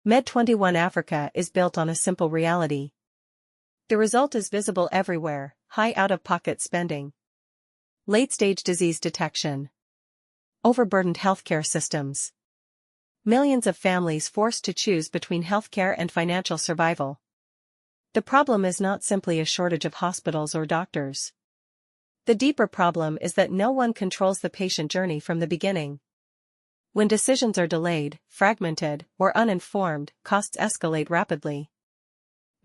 MED21 Africa is built on a simple reality. The result is visible everywhere: high out-of-pocket spending, late-stage disease detection, overburdened healthcare systems, millions of families forced to choose between healthcare and financial survival. The problem is not simply a shortage of hospitals or doctors. The deeper problem is that no one controls the patient journey from the beginning. When decisions are delayed, fragmented, or uninformed, costs escalate rapidly.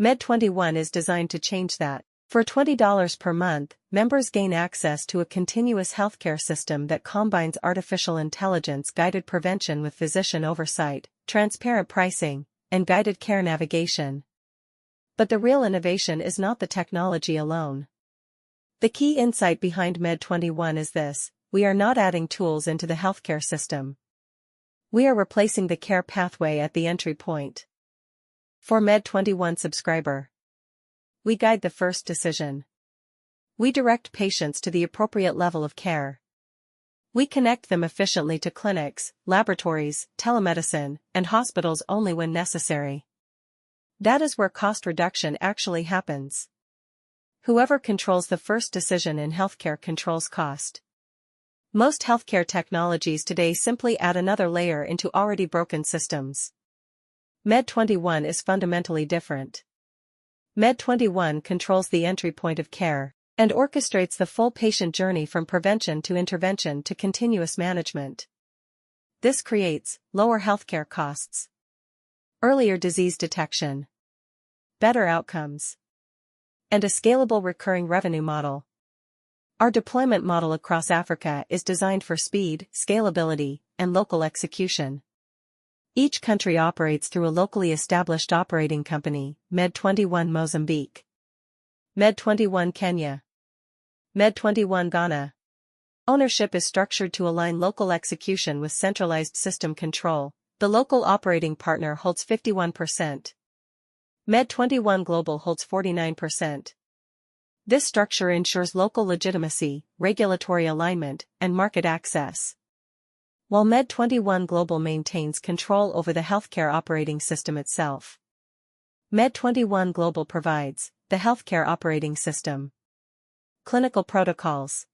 MED21 is designed to change that. For $20 per month, members gain access to a continuous healthcare system that combines artificial intelligence-guided prevention with physician oversight, transparent pricing, and guided care navigation. But the real innovation is not the technology alone. The key insight behind MED21 is this: we are not adding tools into the healthcare system. We are replacing the care pathway at the entry point. For MED21 subscriber, we guide the first decision. We direct patients to the appropriate level of care. We connect them efficiently to clinics, laboratories, telemedicine, and hospitals only when necessary. That is where cost reduction actually happens. Whoever controls the first decision in healthcare controls cost. Most healthcare technologies today simply add another layer into already broken systems. MED21 is fundamentally different. MED21 controls the entry point of care and orchestrates the full patient journey from prevention to intervention to continuous management. This creates lower healthcare costs, earlier disease detection, better outcomes, and a scalable recurring revenue model. Our deployment model across Africa is designed for speed, scalability, and local execution. Each country operates through a locally established operating company: MED21 Mozambique, MED21 Kenya, MED21 Ghana. Ownership is structured to align local execution with centralized system control. The local operating partner holds 51%. MED21 Global holds 49%. This structure ensures local legitimacy, regulatory alignment, and market access, while MED21 Global maintains control over the healthcare operating system itself. MED21 Global provides the healthcare operating system, clinical protocols,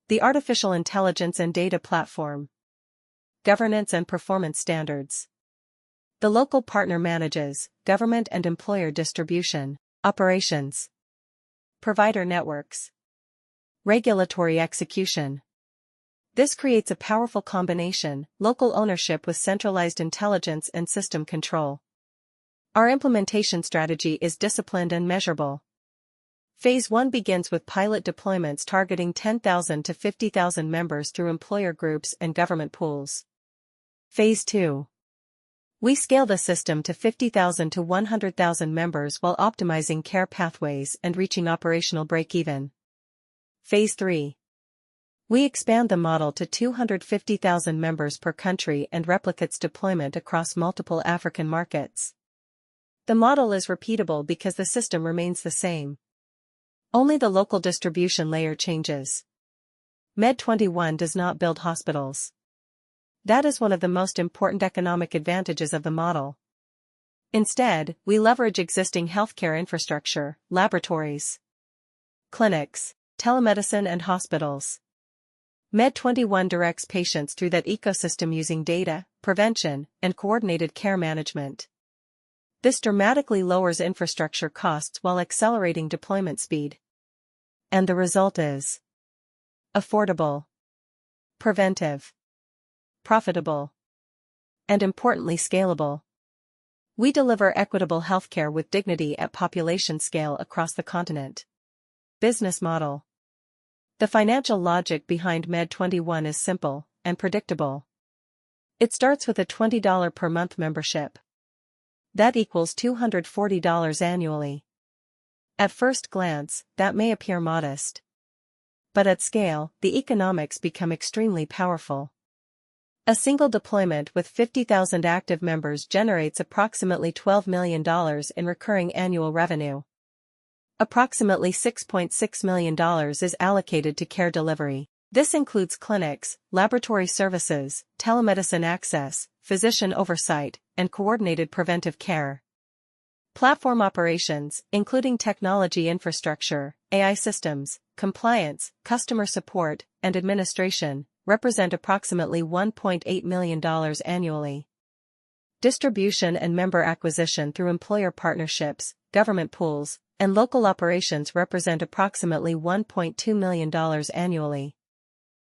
the artificial intelligence and data platform, governance and performance standards. The local partner manages government and employer distribution, operations, provider networks, regulatory execution. This creates a powerful combination: local ownership with centralized intelligence and system control. Our implementation strategy is disciplined and measurable. Phase 1 begins with pilot deployments targeting 10,000 to 50,000 members through employer groups and government pools. Phase 2. We scale the system to 50,000 to 100,000 members while optimizing care pathways and reaching operational break-even. Phase 3. We expand the model to 250,000 members per country and replicates deployment across multiple African markets. The model is repeatable because the system remains the same. Only the local distribution layer changes. MED21 does not build hospitals. That is one of the most important economic advantages of the model. Instead, we leverage existing healthcare infrastructure, laboratories, clinics, telemedicine, and hospitals. MED21 directs patients through that ecosystem using data, prevention, and coordinated care management. This dramatically lowers infrastructure costs while accelerating deployment speed. And the result is affordable, preventive, profitable, and importantly scalable. We deliver equitable healthcare with dignity at population scale across the continent. Business model. The financial logic behind MED21 is simple and predictable. It starts with a $20 per month membership. That equals $240 annually. At first glance, that may appear modest. But at scale, the economics become extremely powerful. A single deployment with 50,000 active members generates approximately $12 million in recurring annual revenue. Approximately $6.6 million is allocated to care delivery. This includes clinics, laboratory services, telemedicine access, physician oversight, and coordinated preventive care. Platform operations, including technology infrastructure, AI systems, compliance, customer support, and administration, represent approximately $1.8 million annually. Distribution and member acquisition through employer partnerships, government pools, and local operations represent approximately $1.2 million annually.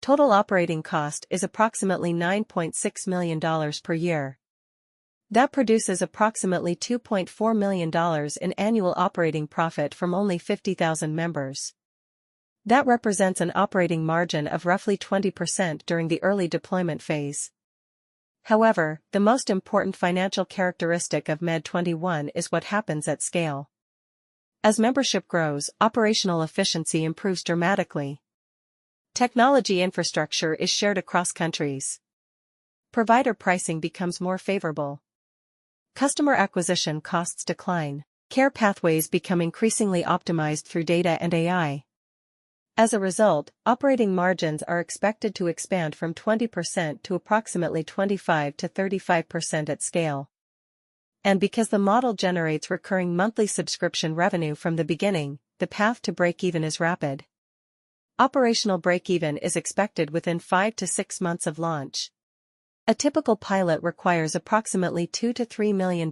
Total operating cost is approximately $9.6 million per year. That produces approximately $2.4 million in annual operating profit from only 50,000 members. That represents an operating margin of roughly 20% during the early deployment phase. However, the most important financial characteristic of MED21 is what happens at scale. As membership grows, operational efficiency improves dramatically. Technology infrastructure is shared across countries. Provider pricing becomes more favorable. Customer acquisition costs decline. Care pathways become increasingly optimized through data and AI. As a result, operating margins are expected to expand from 20% to approximately 25 to 35% at scale. And because the model generates recurring monthly subscription revenue from the beginning, the path to break-even is rapid. Operational break-even is expected within 5 to 6 months of launch. A typical pilot requires approximately $2 to $3 million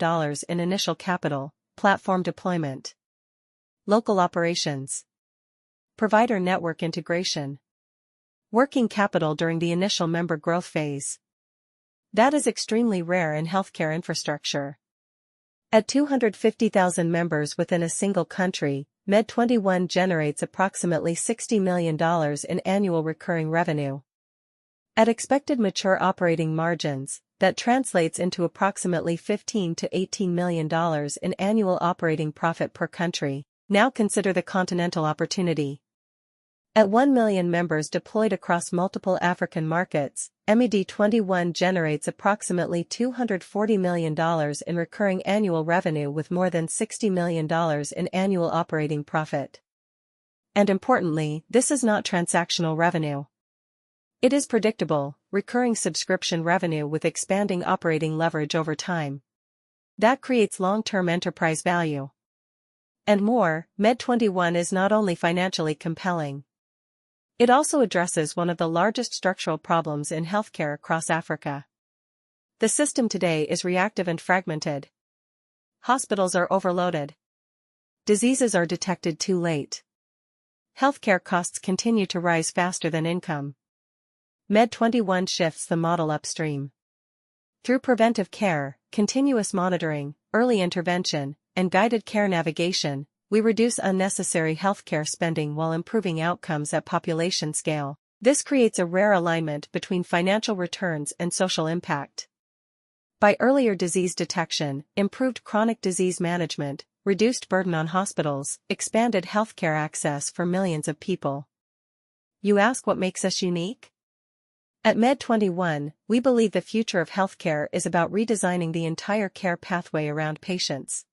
in initial capital, platform deployment, local operations, provider network integration, working capital during the initial member growth phase. That is extremely rare in healthcare infrastructure. At 250,000 members within a single country, MED21 generates approximately $60 million in annual recurring revenue. At expected mature operating margins, that translates into approximately $15 to $18 million in annual operating profit per country. Now consider the continental opportunity. At 1 million members deployed across multiple African markets, MED21 generates approximately $240 million in recurring annual revenue with more than $60 million in annual operating profit. And importantly, this is not transactional revenue. It is predictable, recurring subscription revenue with expanding operating leverage over time. That creates long-term enterprise value. And more, MED21 is not only financially compelling. It also addresses one of the largest structural problems in healthcare across Africa. The system today is reactive and fragmented. Hospitals are overloaded. Diseases are detected too late. Healthcare costs continue to rise faster than income. MED21 shifts the model upstream. Through preventive care, continuous monitoring, early intervention, and guided care navigation, we reduce unnecessary healthcare spending while improving outcomes at population scale. This creates a rare alignment between financial returns and social impact. By earlier disease detection, improved chronic disease management, reduced burden on hospitals, expanded healthcare access for millions of people. You ask what makes us unique? At MED21, we believe the future of healthcare is about redesigning the entire care pathway around patients.